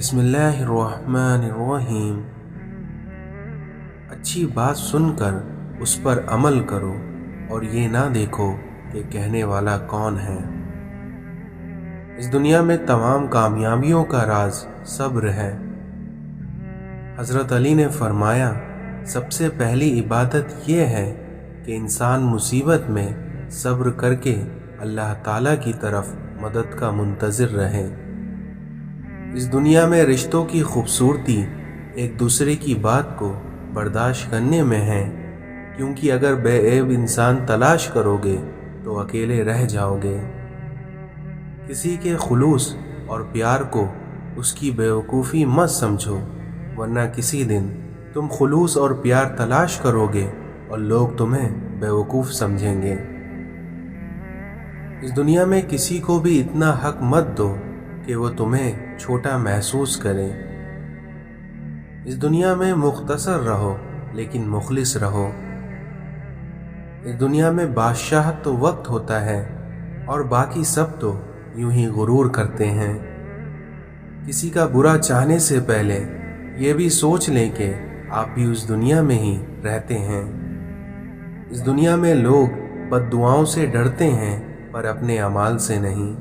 बिस्मिल्लाहिर्रहमानिर्रहीम। अच्छी बात सुनकर उस पर अमल करो और ये ना देखो कि कहने वाला कौन है। इस दुनिया में तमाम कामयाबियों का राज सब्र है। हज़रत अली ने फरमाया, सबसे पहली इबादत ये है कि इंसान मुसीबत में सब्र करके अल्लाह ताला की तरफ मदद का मुंतज़िर रहे। इस दुनिया में रिश्तों की खूबसूरती एक दूसरे की बात को बर्दाश्त करने में है, क्योंकि अगर बेऐब इंसान तलाश करोगे तो अकेले रह जाओगे। किसी के खुलूस और प्यार को उसकी बेवकूफ़ी मत समझो, वरना किसी दिन तुम खुलूस और प्यार तलाश करोगे और लोग तुम्हें बेवकूफ़ समझेंगे। इस दुनिया में किसी को भी इतना हक मत दो कि वो तुम्हें छोटा महसूस करे। इस दुनिया में मुख्तसर रहो लेकिन मुखलिस रहो। इस दुनिया में बादशाह तो वक्त होता है और बाकी सब तो यूं ही गुरूर करते हैं। किसी का बुरा चाहने से पहले ये भी सोच लें कि आप भी उस दुनिया में ही रहते हैं। इस दुनिया में लोग बद्दुआओं से डरते हैं पर अपने अमाल से नहीं।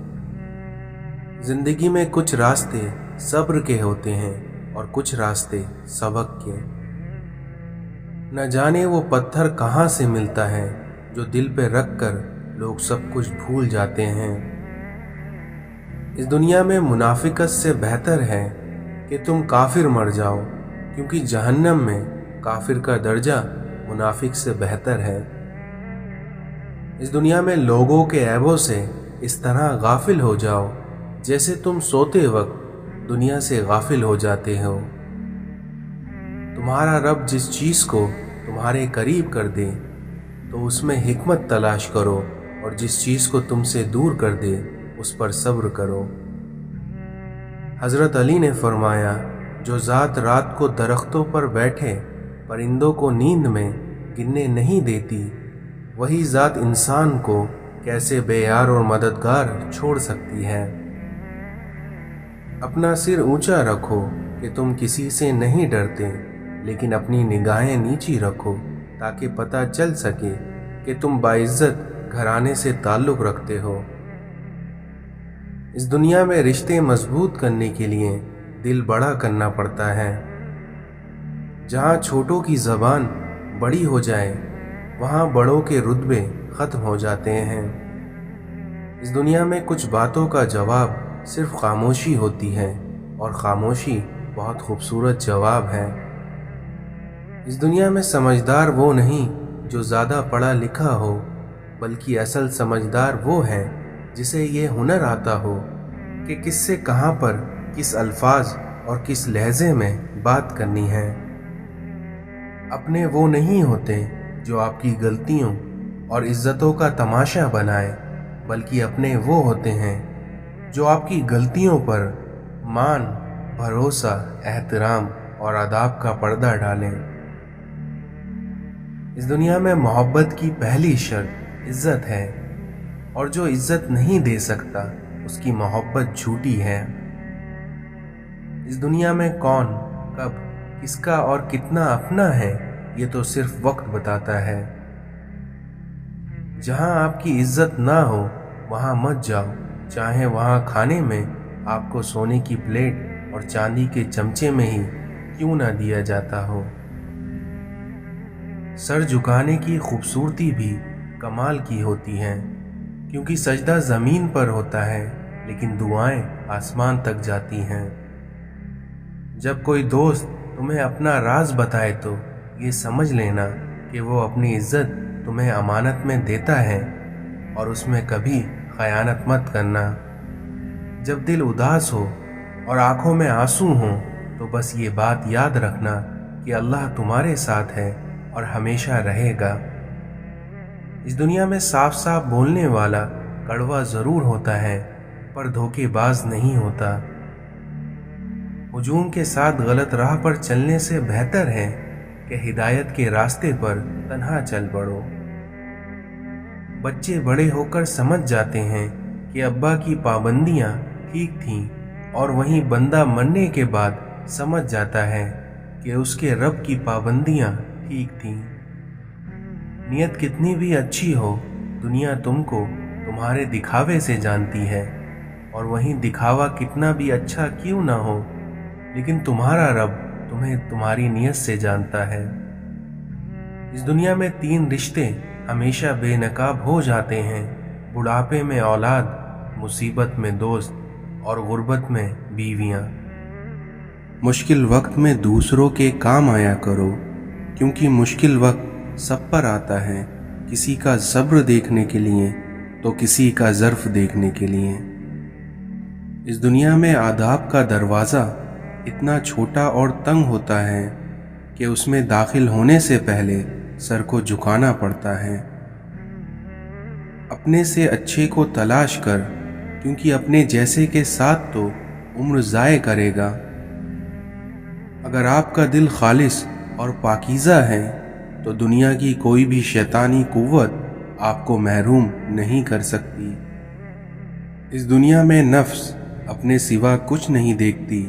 जिंदगी में कुछ रास्ते सब्र के होते हैं और कुछ रास्ते सबक के। न जाने वो पत्थर कहाँ से मिलता है जो दिल पे रख कर लोग सब कुछ भूल जाते हैं। इस दुनिया में मुनाफिकत से बेहतर है कि तुम काफिर मर जाओ, क्योंकि जहन्नम में काफिर का दर्जा मुनाफिक से बेहतर है। इस दुनिया में लोगों के ऐबों से इस तरह गाफिल हो जाओ जैसे तुम सोते वक्त दुनिया से गाफिल हो जाते हो। तुम्हारा रब जिस चीज़ को तुम्हारे करीब कर दे तो उसमें हिकमत तलाश करो, और जिस चीज़ को तुमसे दूर कर दे उस पर सब्र करो। हज़रत अली ने फरमाया, जो ज़ात रात को दरख्तों पर बैठे परिंदों को नींद में गिनने नहीं देती, वही ज़ात इंसान को कैसे बेयार और मददगार छोड़ सकती है। अपना सिर ऊंचा रखो कि तुम किसी से नहीं डरते, लेकिन अपनी निगाहें नीची रखो ताकि पता चल सके कि तुम बाइज्जत घराने से ताल्लुक़ रखते हो। इस दुनिया में रिश्ते मजबूत करने के लिए दिल बड़ा करना पड़ता है। जहाँ छोटों की ज़बान बड़ी हो जाए वहाँ बड़ों के रुतबे ख़त्म हो जाते हैं। इस दुनिया में कुछ बातों का जवाब सिर्फ खामोशी होती है, और खामोशी बहुत खूबसूरत जवाब है। इस दुनिया में समझदार वो नहीं जो ज़्यादा पढ़ा लिखा हो, बल्कि असल समझदार वो है जिसे ये हुनर आता हो कि किससे कहाँ पर किस अल्फाज और किस लहजे में बात करनी है। अपने वो नहीं होते जो आपकी गलतियों और इज्जतों का तमाशा बनाए, बल्कि अपने वो होते हैं जो आपकी गलतियों पर मान, भरोसा, एहतराम और आदाब का पर्दा डालें। इस दुनिया में मोहब्बत की पहली शर्त इज्जत है, और जो इज्जत नहीं दे सकता उसकी मोहब्बत झूठी है। इस दुनिया में कौन, कब, किसका और कितना अपना है, ये तो सिर्फ वक्त बताता है। जहां आपकी इज्जत ना हो वहां मत जाओ, चाहे वहां खाने में आपको सोने की प्लेट और चांदी के चमचे में ही क्यों ना दिया जाता हो। सर झुकाने की खूबसूरती भी कमाल की होती है, क्योंकि सजदा ज़मीन पर होता है लेकिन दुआएं आसमान तक जाती हैं। जब कोई दोस्त तुम्हें अपना राज बताए तो ये समझ लेना कि वो अपनी इज्जत तुम्हें अमानत में देता है, और उसमें कभी खयानत मत करना। जब दिल उदास हो और आंखों में आंसू हों तो बस ये बात याद रखना कि अल्लाह तुम्हारे साथ है और हमेशा रहेगा। इस दुनिया में साफ साफ बोलने वाला कड़वा ज़रूर होता है, पर धोखेबाज नहीं होता। हुजूम के साथ गलत राह पर चलने से बेहतर है कि हिदायत के रास्ते पर तन्हा चल पड़ो। बच्चे बड़े होकर समझ जाते हैं कि अब्बा की पाबंदियां ठीक थीं, और वहीं बंदा मरने के बाद समझ जाता है कि उसके रब की पाबंदियां ठीक थीं। नीयत कितनी भी अच्छी हो, दुनिया तुमको तुम्हारे दिखावे से जानती है, और वहीं दिखावा कितना भी अच्छा क्यों ना हो, लेकिन तुम्हारा रब तुम्हें तुम्हारी नीयत से जानता है। इस दुनिया में 3 रिश्ते हमेशा बेनकाब हो जाते हैं: बुढ़ापे में औलाद, मुसीबत में दोस्त और गुर्बत में बीवियां। मुश्किल वक्त में दूसरों के काम आया करो, क्योंकि मुश्किल वक्त सब पर आता है, किसी का सब्र देखने के लिए तो किसी का ज़र्फ देखने के लिए। इस दुनिया में आदाब का दरवाज़ा इतना छोटा और तंग होता है कि उसमें दाखिल होने से पहले सर को झुकाना पड़ता है। अपने से अच्छे को तलाश कर, क्योंकि अपने जैसे के साथ तो उम्र ज़ाय करेगा। अगर आपका दिल खालिस और पाकीज़ा है तो दुनिया की कोई भी शैतानी कुव्वत आपको महरूम नहीं कर सकती। इस दुनिया में नफ्स अपने सिवा कुछ नहीं देखती,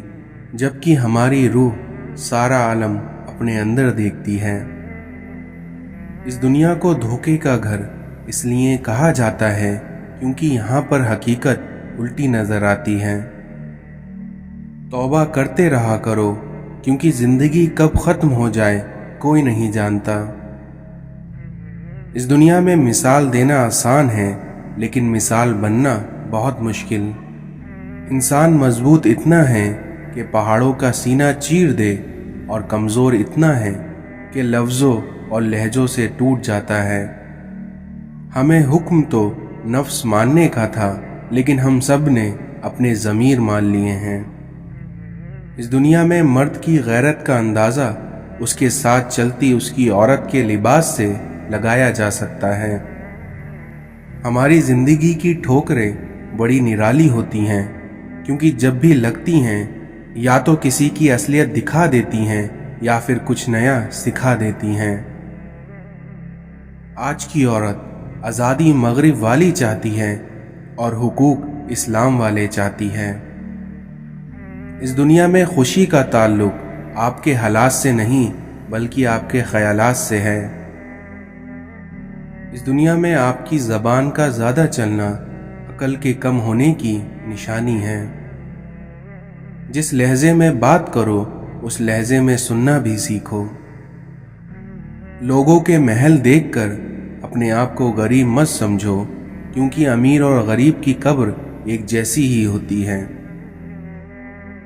जबकि हमारी रूह सारा आलम अपने अंदर देखती है। इस दुनिया को धोखे का घर इसलिए कहा जाता है क्योंकि यहाँ पर हकीकत उल्टी नजर आती है। तौबा करते रहा करो, क्योंकि जिंदगी कब खत्म हो जाए कोई नहीं जानता। इस दुनिया में मिसाल देना आसान है, लेकिन मिसाल बनना बहुत मुश्किल। इंसान मजबूत इतना है कि पहाड़ों का सीना चीर दे, और कमज़ोर इतना है कि लफ्ज़ों और लहजों से टूट जाता है। हमें हुक्म तो नफ्स मानने का था, लेकिन हम सब ने अपने ज़मीर मान लिए हैं। इस दुनिया में मर्द की गैरत का अंदाज़ा उसके साथ चलती उसकी औरत के लिबास से लगाया जा सकता है। हमारी ज़िंदगी की ठोकरें बड़ी निराली होती हैं, क्योंकि जब भी लगती हैं या तो किसी की असलियत दिखा देती हैं या फिर कुछ नया सिखा देती हैं। आज की औरत आज़ादी मगरिब वाली चाहती है और हुकूक इस्लाम वाले चाहती है। इस दुनिया में खुशी का ताल्लुक आपके हालात से नहीं, बल्कि आपके ख्यालात से है। इस दुनिया में आपकी ज़बान का ज़्यादा चलना अकल के कम होने की निशानी है। जिस लहजे में बात करो, उस लहजे में सुनना भी सीखो। लोगों के महल देखकर अपने आप को गरीब मत समझो, क्योंकि अमीर और गरीब की कब्र एक जैसी ही होती है।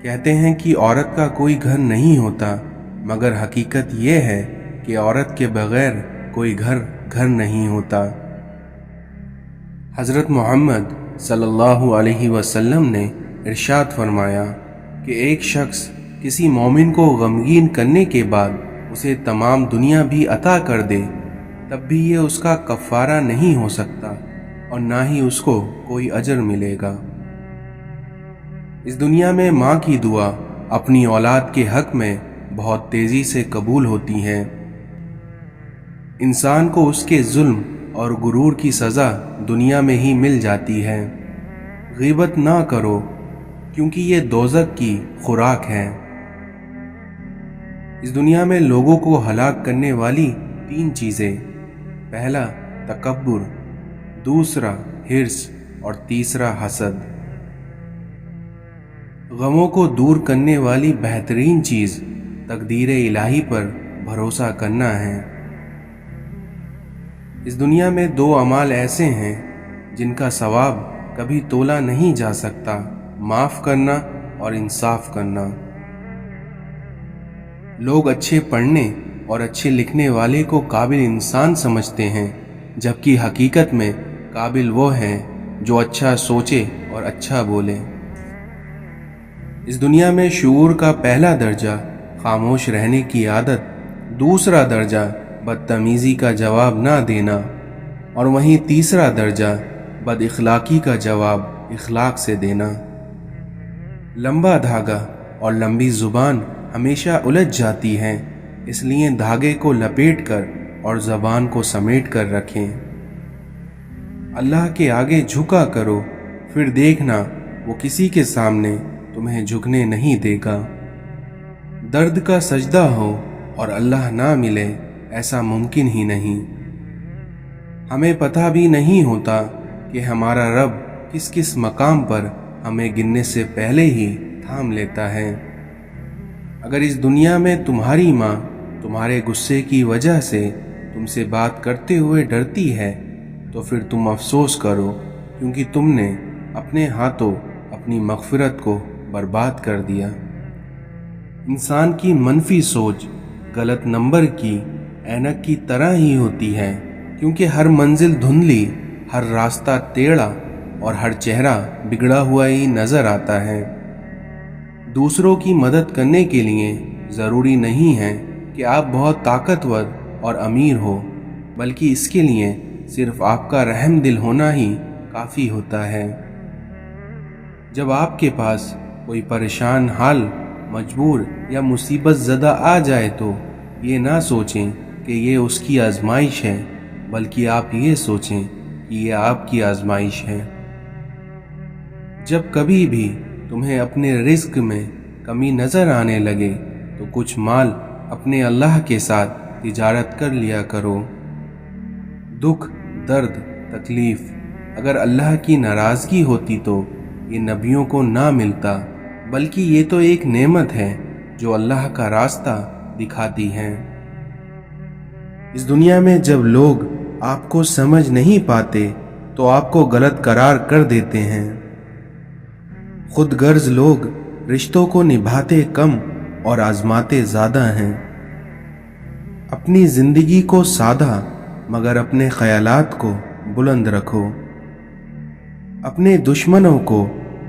कहते हैं कि औरत का कोई घर नहीं होता, मगर हकीकत यह है कि औरत के बगैर कोई घर नहीं होता। हज़रत मोहम्मद सल्लल्लाहु अलैहि वसल्लम ने इरशाद फरमाया कि एक शख्स किसी मोमिन को गमगीन करने के बाद उसे तमाम दुनिया भी अता कर दे, तब भी ये उसका कफ़ारा नहीं हो सकता और ना ही उसको कोई अजर मिलेगा। इस दुनिया में माँ की दुआ अपनी औलाद के हक में बहुत तेज़ी से कबूल होती है। इंसान को उसके जुल्म और गुरूर की सज़ा दुनिया में ही मिल जाती है। गीबत ना करो, क्योंकि ये दोज़ख की खुराक है। इस दुनिया में लोगों को हलाक करने वाली 3 चीज़ें: पहला तकब्बुर, दूसरा हिर्स और तीसरा हसद। गमों को दूर करने वाली बेहतरीन चीज़ तकदीर इलाही पर भरोसा करना है। इस दुनिया में 2 अमाल ऐसे हैं जिनका सवाब कभी तोला नहीं जा सकता: माफ़ करना और इंसाफ करना। लोग अच्छे पढ़ने और अच्छे लिखने वाले को काबिल इंसान समझते हैं, जबकि हकीकत में काबिल वो हैं जो अच्छा सोचे और अच्छा बोले। इस दुनिया में शऊर का पहला दर्जा खामोश रहने की आदत, दूसरा दर्जा बदतमीज़ी का जवाब ना देना, और वहीं तीसरा दर्जा बदइखलाकी का जवाब इखलाक से देना। लंबा धागा और लंबी ज़ुबान हमेशा उलझ जाती हैं, इसलिए धागे को लपेटकर और ज़बान को समेट कर रखें। अल्लाह के आगे झुका करो, फिर देखना वो किसी के सामने तुम्हें झुकने नहीं देगा। दर्द का सजदा हो और अल्लाह ना मिले, ऐसा मुमकिन ही नहीं। हमें पता भी नहीं होता कि हमारा रब किस किस मकाम पर हमें गिनने से पहले ही थाम लेता है। अगर इस दुनिया में तुम्हारी माँ तुम्हारे गुस्से की वजह से तुमसे बात करते हुए डरती है, तो फिर तुम अफसोस करो, क्योंकि तुमने अपने हाथों अपनी मग़फ़िरत को बर्बाद कर दिया। इंसान की मनफी सोच गलत नंबर की ऐनक की तरह ही होती है, क्योंकि हर मंजिल धुंधली, हर रास्ता टेढ़ा और हर चेहरा बिगड़ा हुआ ही नज़र आता है। दूसरों की मदद करने के लिए ज़रूरी नहीं है कि आप बहुत ताकतवर और अमीर हो, बल्कि इसके लिए सिर्फ आपका रहम दिल होना ही काफ़ी होता है। जब आपके पास कोई परेशान हाल, मजबूर या मुसीबत ज़दा आ जाए, तो ये ना सोचें कि ये उसकी आजमाइश है, बल्कि आप ये सोचें कि ये आपकी आजमाइश है। जब कभी भी तुम्हें अपने रिस्क में कमी नज़र आने लगे, तो कुछ माल अपने अल्लाह के साथ तिजारत कर लिया करो। दुख, दर्द, तकलीफ़ अगर अल्लाह की नाराज़गी होती तो ये नबियों को ना मिलता, बल्कि ये तो एक नेमत है जो अल्लाह का रास्ता दिखाती है। इस दुनिया में जब लोग आपको समझ नहीं पाते, तो आपको गलत करार कर देते हैं। खुद गर्ज लोग रिश्तों को निभाते कम और आजमाते ज़्यादा हैं। अपनी ज़िंदगी को सादा मगर अपने ख़यालात को बुलंद रखो। अपने दुश्मनों को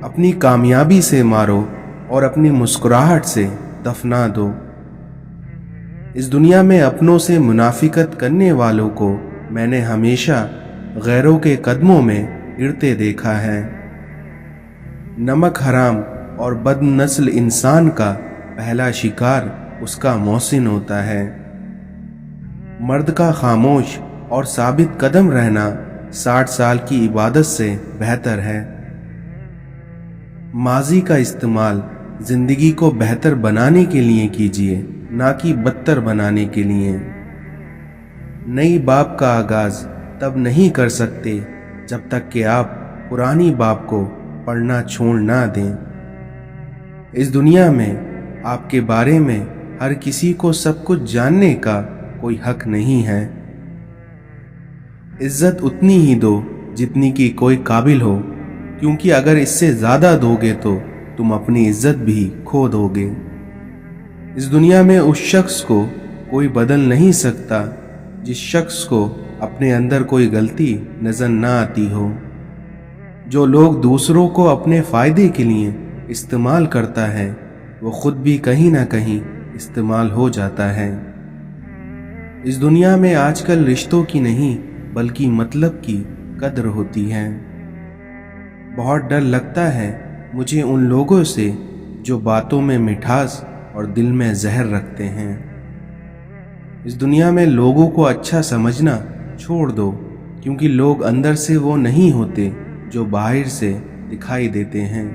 अपनी कामयाबी से मारो और अपनी मुस्कुराहट से दफना दो। इस दुनिया में अपनों से मुनाफिकत करने वालों को मैंने हमेशा गैरों के कदमों में गिरते देखा है। नमक हराम और बदनस्ल इंसान का पहला शिकार उसका मौसिन होता है। मर्द का खामोश और साबित कदम रहना 60 साल की इबादत से बेहतर है। माजी का इस्तेमाल जिंदगी को बेहतर बनाने के लिए कीजिए, ना कि बदतर बनाने के लिए। नई बाब का आगाज तब नहीं कर सकते जब तक कि आप पुरानी बाब को पढ़ना छोड़ ना दें। इस दुनिया में आपके बारे में हर किसी को सब कुछ जानने का कोई हक नहीं है। इज्जत उतनी ही दो जितनी कि कोई काबिल हो, क्योंकि अगर इससे ज़्यादा दोगे तो तुम अपनी इज्जत भी खो दोगे। इस दुनिया में उस शख्स को कोई बदल नहीं सकता जिस शख्स को अपने अंदर कोई गलती नज़र ना आती हो। जो लोग दूसरों को अपने फ़ायदे के लिए इस्तेमाल करता है, वो खुद भी कहीं ना कहीं इस्तेमाल हो जाता है। इस दुनिया में आजकल रिश्तों की नहीं बल्कि मतलब की कद्र होती है। बहुत डर लगता है मुझे उन लोगों से जो बातों में मिठास और दिल में जहर रखते हैं। इस दुनिया में लोगों को अच्छा समझना छोड़ दो, क्योंकि लोग अंदर से वो नहीं होते जो बाहर से दिखाई देते हैं।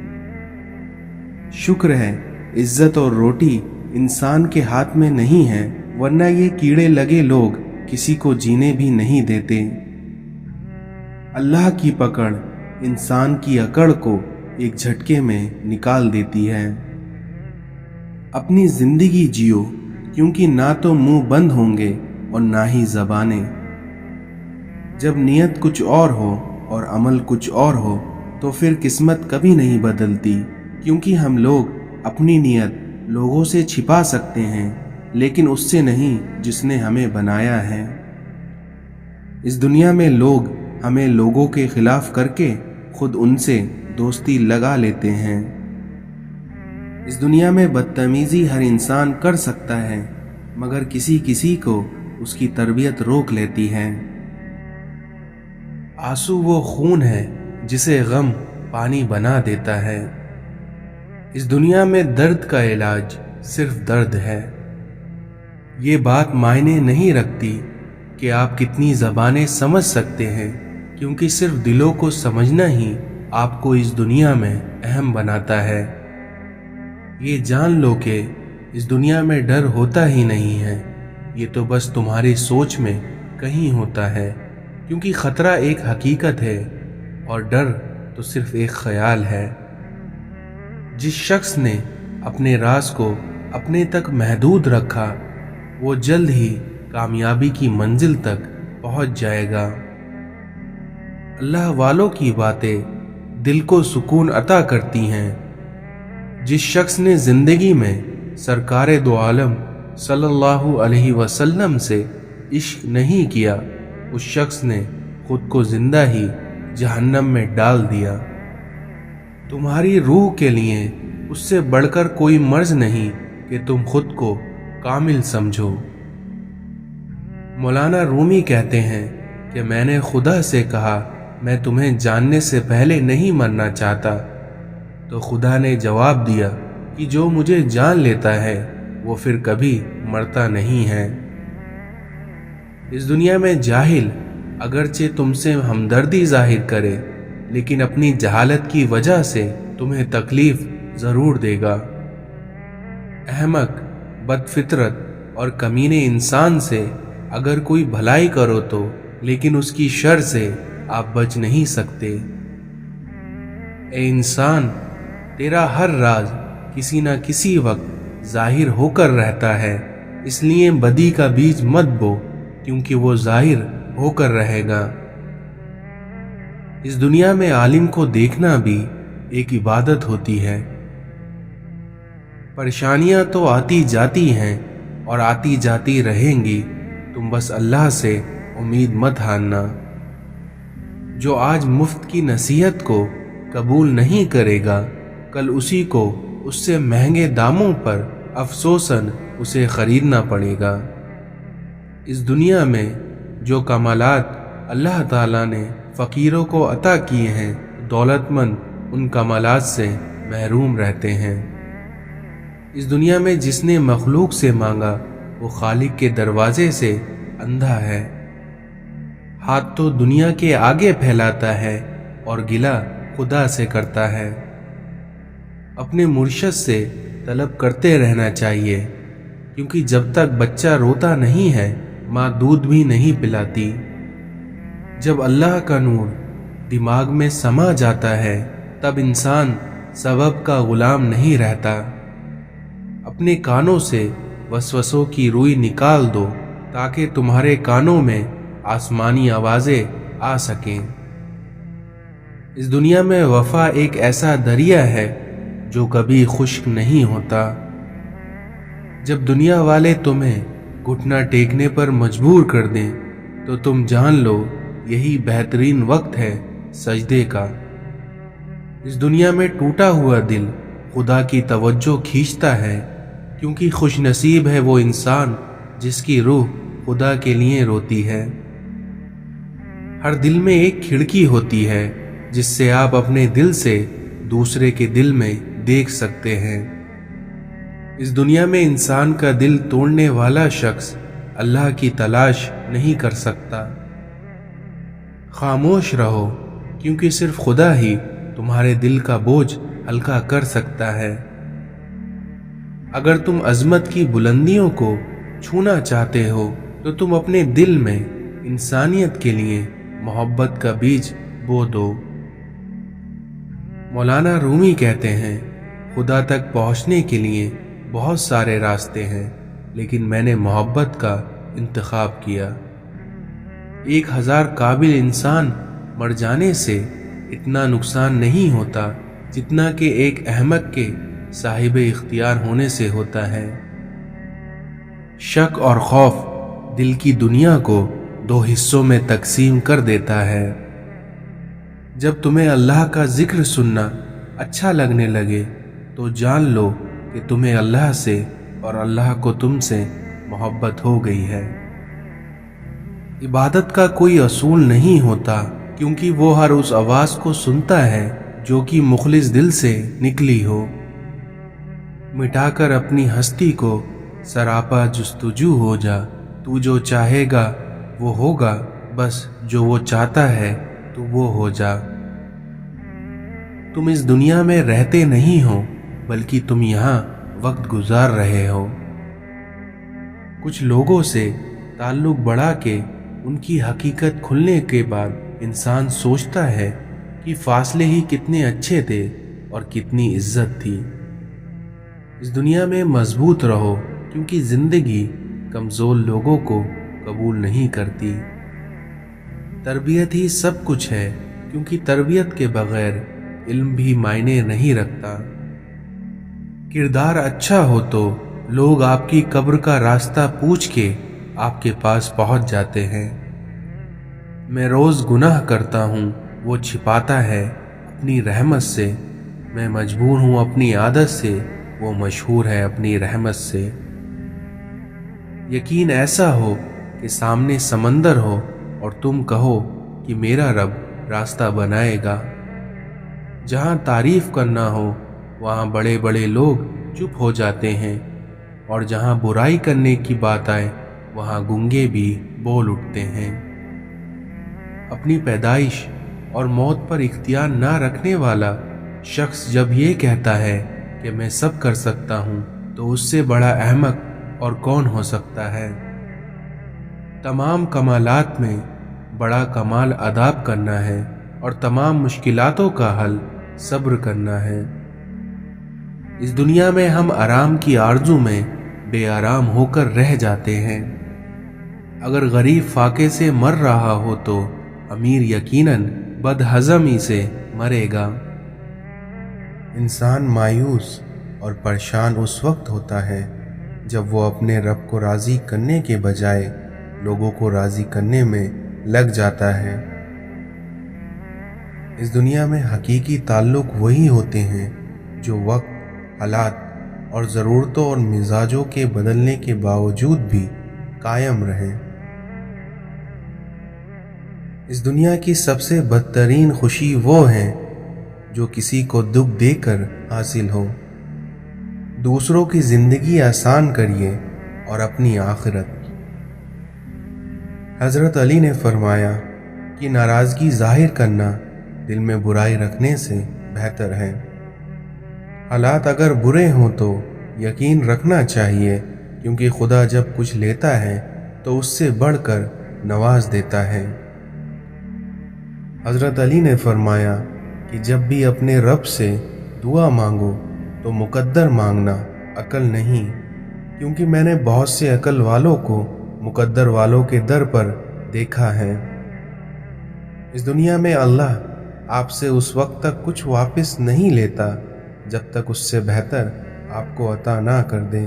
शुक्र है इज्जत और रोटी इंसान के हाथ में नहीं है, वरना ये कीड़े लगे लोग किसी को जीने भी नहीं देते। अल्लाह की पकड़ इंसान की अकड़ को एक झटके में निकाल देती है। अपनी जिंदगी जियो, क्योंकि ना तो मुंह बंद होंगे और ना ही ज़बानें। जब नियत कुछ और हो और अमल कुछ और हो, तो फिर किस्मत कभी नहीं बदलती, क्योंकि हम लोग अपनी नियत लोगों से छिपा सकते हैं, लेकिन उससे नहीं जिसने हमें बनाया है। इस दुनिया में लोग हमें लोगों के खिलाफ करके खुद उनसे दोस्ती लगा लेते हैं। इस दुनिया में बदतमीजी हर इंसान कर सकता है, मगर किसी किसी को उसकी तरबियत रोक लेती है। आंसू वो खून है जिसे गम पानी बना देता है। इस दुनिया में दर्द का इलाज सिर्फ दर्द है। ये बात मायने नहीं रखती कि आप कितनी ज़बानें समझ सकते हैं, क्योंकि सिर्फ दिलों को समझना ही आपको इस दुनिया में अहम बनाता है। یہ جان لو کہ اس دنیا میں ڈر ہوتا ہی نہیں ہے، یہ تو بس تمہاری سوچ میں کہیں ہوتا ہے، کیونکہ خطرہ ایک حقیقت ہے اور ڈر تو صرف ایک خیال ہے۔ جس شخص نے اپنے راز کو اپنے تک محدود رکھا وہ جلد ہی کامیابی کی منزل تک پہنچ جائے گا۔ اللہ والوں کی باتیں دل کو سکون عطا کرتی ہیں۔ جس شخص نے زندگی میں سرکار دو عالم صلی اللہ علیہ وسلم سے عشق نہیں کیا، اس شخص نے خود کو زندہ ہی جہنم میں ڈال دیا۔ تمہاری روح کے لیے اس سے بڑھ کر کوئی مرض نہیں کہ تم خود کو کامل سمجھو۔ مولانا رومی کہتے ہیں کہ میں نے خدا سے کہا میں تمہیں جاننے سے پہلے نہیں مرنا چاہتا، تو خدا نے جواب دیا کہ جو مجھے جان لیتا ہے وہ پھر کبھی مرتا نہیں ہے۔ اس دنیا میں جاہل اگرچہ تم سے ہمدردی ظاہر کرے لیکن اپنی جہالت کی وجہ سے تمہیں تکلیف ضرور دے گا۔ احمق، بد فطرت اور کمینے انسان سے اگر کوئی بھلائی کرو تو لیکن اس کی شر سے آپ بچ نہیں سکتے۔ اے انسان، تیرا ہر راز کسی نہ کسی وقت ظاہر ہو کر رہتا ہے، اس لیے بدی کا بیج مت بو کیونکہ وہ ظاہر ہو کر رہے گا۔ اس دنیا میں عالم کو دیکھنا بھی ایک عبادت ہوتی ہے۔ پریشانیاں تو آتی جاتی ہیں اور آتی جاتی رہیں گی، تم بس اللہ سے امید مت ہارنا۔ جو آج مفت کی نصیحت کو قبول نہیں کرے گا، کل اسی کو اس سے مہنگے داموں پر افسوساً اسے خریدنا پڑے گا۔ اس دنیا میں جو کمالات اللہ تعالیٰ نے فقیروں کو عطا کیے ہیں، دولت مند ان کمالات سے محروم رہتے ہیں۔ اس دنیا میں جس نے مخلوق سے مانگا وہ خالق کے دروازے سے اندھا ہے۔ ہاتھ تو دنیا کے آگے پھیلاتا ہے اور گلہ خدا سے کرتا ہے۔ اپنے مرشد سے طلب کرتے رہنا چاہیے، کیونکہ جب تک بچہ روتا نہیں ہے ماں دودھ بھی نہیں پلاتی۔ جب اللہ کا نور دماغ میں سما جاتا ہے تب انسان سبب کا غلام نہیں رہتا۔ اپنے کانوں سے وسوسوں کی روئی نکال دو تاکہ تمہارے کانوں میں آسمانی آوازیں آ سکیں۔ اس دنیا میں وفا ایک ایسا دریا ہے جو کبھی خشک نہیں ہوتا۔ جب دنیا والے تمہیں گھٹنا ٹیکنے پر مجبور کر دیں تو تم جان لو یہی بہترین وقت ہے سجدے کا۔ اس دنیا میں ٹوٹا ہوا دل خدا کی توجہ کھینچتا ہے، کیونکہ خوش نصیب ہے وہ انسان جس کی روح خدا کے لیے روتی ہے۔ ہر دل میں ایک کھڑکی ہوتی ہے جس سے آپ اپنے دل سے دوسرے کے دل میں دیکھ سکتے ہیں۔ اس دنیا میں انسان کا دل توڑنے والا شخص اللہ کی تلاش نہیں کر سکتا۔ خاموش رہو، کیونکہ صرف خدا ہی تمہارے دل کا بوجھ ہلکا کر سکتا ہے۔ اگر تم عظمت کی بلندیوں کو چھونا چاہتے ہو تو تم اپنے دل میں انسانیت کے لیے محبت کا بیج بو دو۔ مولانا رومی کہتے ہیں، خدا تک پہنچنے کے لیے بہت سارے راستے ہیں، لیکن میں نے محبت کا انتخاب کیا۔ 1000 قابل انسان مر جانے سے اتنا نقصان نہیں ہوتا جتنا کہ ایک احمق کے صاحب اختیار ہونے سے ہوتا ہے۔ شک اور خوف دل کی دنیا کو 2 حصوں میں تقسیم کر دیتا ہے۔ جب تمہیں اللہ کا ذکر سننا اچھا لگنے لگے تو جان لو کہ تمہیں اللہ سے اور اللہ کو تم سے محبت ہو گئی ہے۔ عبادت کا کوئی اصول نہیں ہوتا، کیونکہ وہ ہر اس آواز کو سنتا ہے جو کہ مخلص دل سے نکلی ہو۔ مٹا کر اپنی ہستی کو سراپا جستجو ہو جا، تو جو چاہے گا وہ ہوگا، بس جو وہ چاہتا ہے تو وہ ہو جا۔ تم اس دنیا میں رہتے نہیں ہو बल्कि तुम यहाँ वक्त गुजार रहे हो। कुछ लोगों से ताल्लुक बढ़ा के उनकी हकीकत खुलने के बाद इंसान सोचता है कि फासले ही कितने अच्छे थे और कितनी इज्जत थी। इस दुनिया में मजबूत रहो, क्योंकि जिंदगी कमजोर लोगों को कबूल नहीं करती। तरबियत ही सब कुछ है, क्योंकि तरबियत के बगैर इल्म भी मायने नहीं रखता। किरदार अच्छा हो तो लोग आपकी कब्र का रास्ता पूछ के आपके पास पहुंच जाते हैं। मैं रोज गुनाह करता हूँ, वो छिपाता है अपनी रहमत से। मैं मजबूर हूँ अपनी आदत से, वो मशहूर है अपनी रहमत से। यकीन ऐसा हो कि सामने समंदर हो और तुम कहो कि मेरा रब रास्ता बनाएगा। जहाँ तारीफ करना हो वहाँ बड़े बड़े लोग चुप हो जाते हैं, और जहाँ बुराई करने की बात आए वहाँ गूंगे भी बोल उठते हैं। अपनी पैदाइश और मौत पर इख्तियार ना रखने वाला शख्स जब ये कहता है कि मैं सब कर सकता हूँ, तो उससे बड़ा अहमक और कौन हो सकता है। तमाम कमालात में बड़ा कमाल अदाब करना है, और तमाम मुश्किलातों का हल सब्र करना है। इस दुनिया में हम आराम की आरजू में बेआराम होकर रह जाते हैं। अगर गरीब फाके से मर रहा हो तो अमीर यकीनन बदहज़मी से मरेगा। इंसान मायूस और परेशान उस वक्त होता है जब वो अपने रब को राज़ी करने के बजाय लोगों को राज़ी करने में लग जाता है। इस दुनिया में हकीकी ताल्लुक वही होते हैं जो वक्त, हालात और ज़रूरतों और मिजाजों के बदलने के बावजूद भी कायम रहे। इस दुनिया की सबसे बदतरीन खुशी वो है जो किसी को दुख देकर हासिल हो। दूसरों की जिंदगी आसान करिए और अपनी आखिरत। हजरत अली ने फरमाया कि नाराज़गी जाहिर करना दिल में बुराई रखने से बेहतर है। हालात अगर बुरे हों तो यकीन रखना चाहिए, क्योंकि खुदा जब कुछ लेता है तो उससे बढ़कर नवाज देता है। हजरत अली ने फरमाया कि जब भी अपने रब से दुआ मांगो तो मुकद्दर मांगना, अकल नहीं, क्योंकि मैंने बहुत से अकल वालों को मुकद्दर वालों के दर पर देखा है। इस दुनिया में अल्लाह आपसे उस वक्त तक कुछ वापस नहीं लेता जब तक उससे बेहतर आपको अता ना कर दे।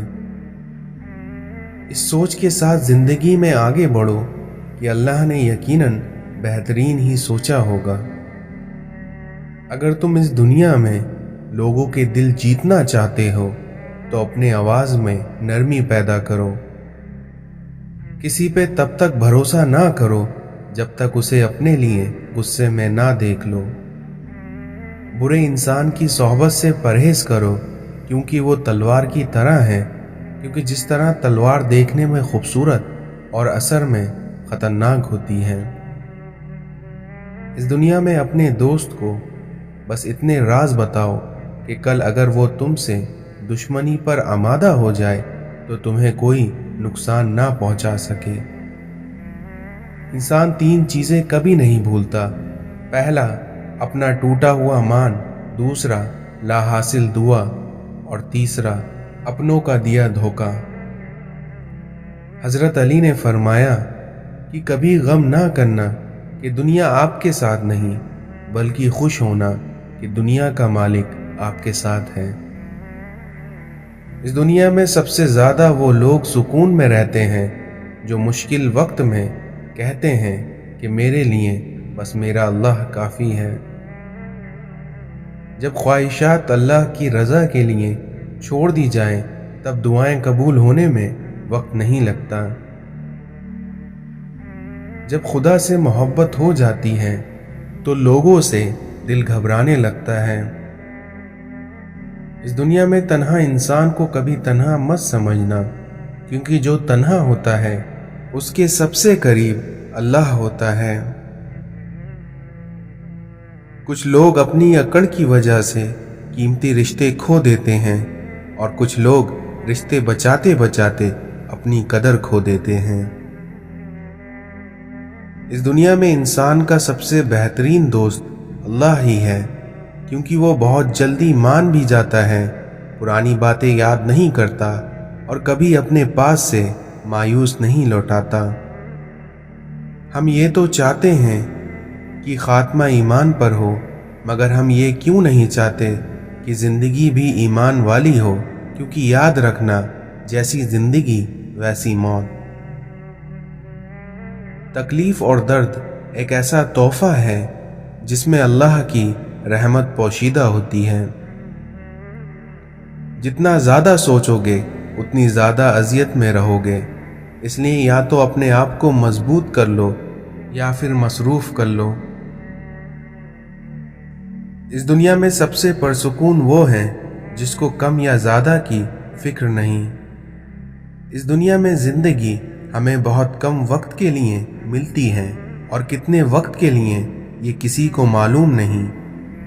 इस सोच के साथ जिंदगी में आगे बढ़ो कि अल्लाह ने यकीनन बेहतरीन ही सोचा होगा। अगर तुम इस दुनिया में लोगों के दिल जीतना चाहते हो तो अपने आवाज में नरमी पैदा करो। किसी पे तब तक भरोसा ना करो जब तक उसे अपने लिए गुस्से में ना देख लो। बुरे इंसान की सोहबत से परहेज करो, क्योंकि वो तलवार की तरह है, क्योंकि जिस तरह तलवार देखने में खूबसूरत और असर में खतरनाक होती है। इस दुनिया में अपने दोस्त को बस इतने राज बताओ कि कल अगर वो तुमसे दुश्मनी पर आमादा हो जाए तो तुम्हें कोई नुकसान ना पहुंचा सके। इंसान 3 चीजें कभी नहीं भूलता। पहला, अपना टूटा हुआ मान। दूसरा, लाहासिल दुआ। और तीसरा, अपनों का दिया धोखा। हजरत अली ने फरमाया कि कभी गम ना करना कि दुनिया आपके साथ नहीं, बल्कि खुश होना कि दुनिया का मालिक आपके साथ है। इस दुनिया में सबसे ज्यादा वो लोग सुकून में रहते हैं जो मुश्किल वक्त में कहते हैं कि मेरे लिए बस मेरा अल्लाह काफ़ी है। जब ख्वाहिशात अल्लाह की रज़ा के लिए छोड़ दी जाएं, तब दुआएं कबूल होने में वक्त नहीं लगता। जब खुदा से मोहब्बत हो जाती है तो लोगों से दिल घबराने लगता है। इस दुनिया में तन्हा इंसान को कभी तन्हा मत समझना, क्योंकि जो तन्हा होता है उसके सबसे करीब अल्लाह होता है। कुछ लोग अपनी अकड़ की वजह से कीमती रिश्ते खो देते हैं और कुछ लोग रिश्ते बचाते बचाते अपनी कदर खो देते हैं। इस दुनिया में इंसान का सबसे बेहतरीन दोस्त अल्लाह ही है, क्योंकि वो बहुत जल्दी मान भी जाता है, पुरानी बातें याद नहीं करता और कभी अपने पास से मायूस नहीं लौटाता। हम ये तो चाहते हैं कि खात्मा ईमान पर हो, मगर हम ये क्यों नहीं चाहते कि ज़िंदगी भी ईमान वाली हो, क्योंकि याद रखना जैसी ज़िंदगी वैसी मौत। तकलीफ़ और दर्द एक ऐसा तोहफ़ा है जिसमें अल्लाह की रहमत पोशीदा होती है। जितना ज़्यादा सोचोगे उतनी ज़्यादा अज़ियत में रहोगे, इसलिए या तो अपने आप को मजबूत कर लो या फिर मसरूफ़ कर लो। इस दुनिया में सबसे पुरसुकून वो हैं जिसको कम या ज़्यादा की फ़िक्र नहीं। इस दुनिया में ज़िंदगी हमें बहुत कम वक्त के लिए मिलती है और कितने वक्त के लिए ये किसी को मालूम नहीं,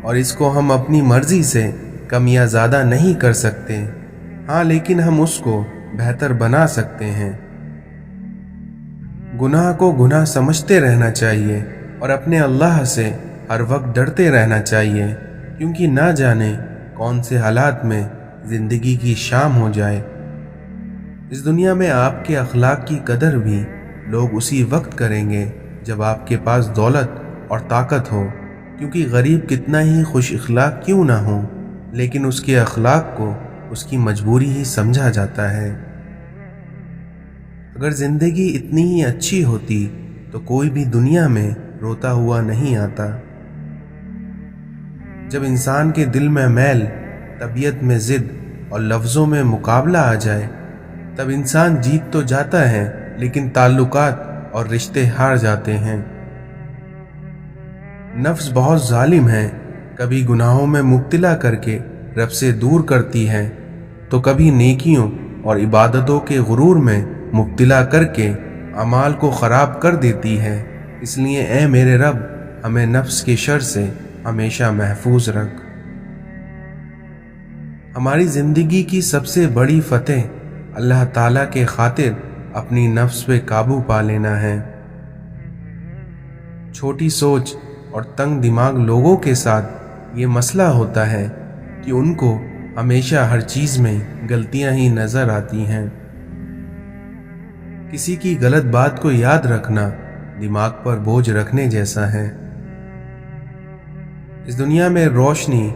और इसको हम अपनी मर्ज़ी से कम या ज़्यादा नहीं कर सकते। हाँ, लेकिन हम उसको बेहतर बना सकते हैं। गुनाह को गुनाह समझते रहना चाहिए और अपने अल्लाह से हर वक्त डरते रहना चाहिए, क्योंकि ना जाने कौन से हालात में ज़िंदगी की शाम हो जाए। इस दुनिया में आपके अखलाक की कदर भी लोग उसी वक्त करेंगे जब आपके पास दौलत और ताकत हो, क्योंकि गरीब कितना ही खुश अखलाक क्यों ना हो, लेकिन उसके अखलाक को उसकी मजबूरी ही समझा जाता है। अगर ज़िंदगी इतनी ही अच्छी होती तो कोई भी दुनिया में रोता हुआ नहीं आता। जब इंसान के दिल में मैल, तबीयत में ज़िद और लफ्ज़ों में मुकाबला आ जाए, तब इंसान जीत तो जाता है, लेकिन ताल्लुकात और रिश्ते हार जाते हैं। नफ्स बहुत जालिम है, कभी गुनाहों में मुब्तला करके रब से दूर करती है, तो कभी नेकियों और इबादतों के गुरूर में मुब्तला करके अमाल को ख़राब कर देती है। इसलिए ए मेरे रब, हमें नफ्स के शर से हमेशा महफूज रख। हमारी ज़िंदगी की सबसे बड़ी फतेह अल्लाह ताला के खातिर अपनी नफ्स पे काबू पा लेना है। छोटी सोच और तंग दिमाग लोगों के साथ ये मसला होता है कि उनको हमेशा हर चीज़ में गलतियां ही नज़र आती हैं। किसी की गलत बात को याद रखना दिमाग पर बोझ रखने जैसा है। इस दुनिया में रोशनी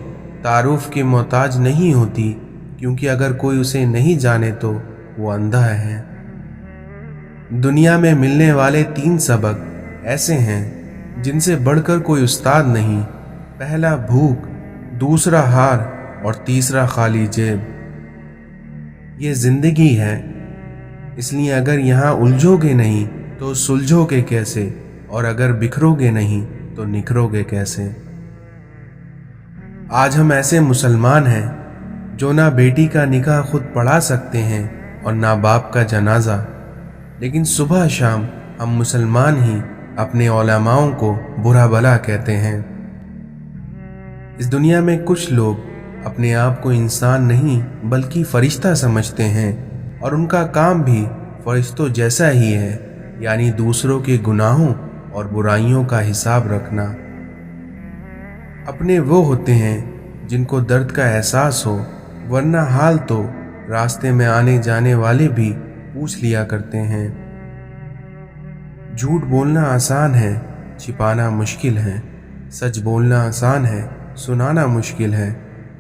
तारुफ के मोहताज नहीं होती, क्योंकि अगर कोई उसे नहीं जाने तो वो अंधा है। दुनिया में मिलने वाले 3 सबक ऐसे हैं जिनसे बढ़कर कोई उस्ताद नहीं। पहला भूख, दूसरा हार और तीसरा खाली जेब। ये जिंदगी है, इसलिए अगर यहाँ उलझोगे नहीं तो सुलझोगे कैसे, और अगर बिखरोगे नहीं तो निखरोगे कैसे। आज हम ऐसे मुसलमान हैं जो ना बेटी का निकाह खुद पढ़ा सकते हैं और ना बाप का जनाजा, लेकिन सुबह शाम हम मुसलमान ही अपने उलमाओं को बुरा भला कहते हैं। इस दुनिया में कुछ लोग अपने आप को इंसान नहीं बल्कि फरिश्ता समझते हैं, और उनका काम भी फरिश्तों जैसा ही है, यानी दूसरों के गुनाहों और बुराइयों का हिसाब रखना। अपने वो होते हैं जिनको दर्द का एहसास हो, वरना हाल तो रास्ते में आने जाने वाले भी पूछ लिया करते हैं। झूठ बोलना आसान है, छिपाना मुश्किल है। सच बोलना आसान है, सुनाना मुश्किल है।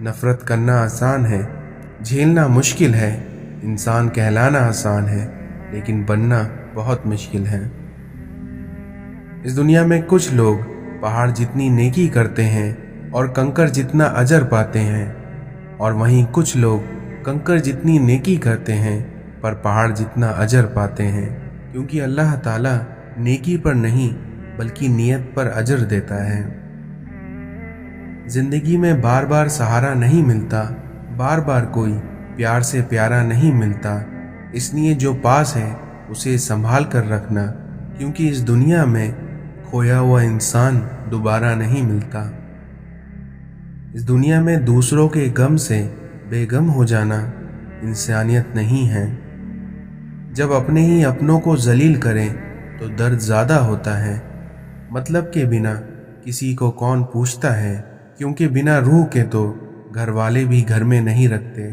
नफरत करना आसान है, झेलना मुश्किल है। इंसान कहलाना आसान है, लेकिन बनना बहुत मुश्किल है। इस दुनिया में कुछ लोग पहाड़ जितनी नेकी करते हैं और कंकर जितना अजर पाते हैं, और वहीं कुछ लोग कंकर जितनी नेकी करते हैं पर पहाड़ जितना अजर पाते हैं, क्योंकि अल्लाह ताला नेकी पर नहीं बल्कि नियत पर अजर देता है। जिंदगी में बार बार सहारा नहीं मिलता, बार बार कोई प्यार से प्यारा नहीं मिलता, इसलिए जो पास है उसे संभाल कर रखना, क्योंकि इस दुनिया में खोया हुआ इंसान दोबारा नहीं मिलता। इस दुनिया में दूसरों के गम से बेगम हो जाना इंसानियत नहीं है। जब अपने ही अपनों को जलील करें तो दर्द ज़्यादा होता है। मतलब के बिना किसी को कौन पूछता है, क्योंकि बिना रूह के तो घर वाले भी घर में नहीं रखते।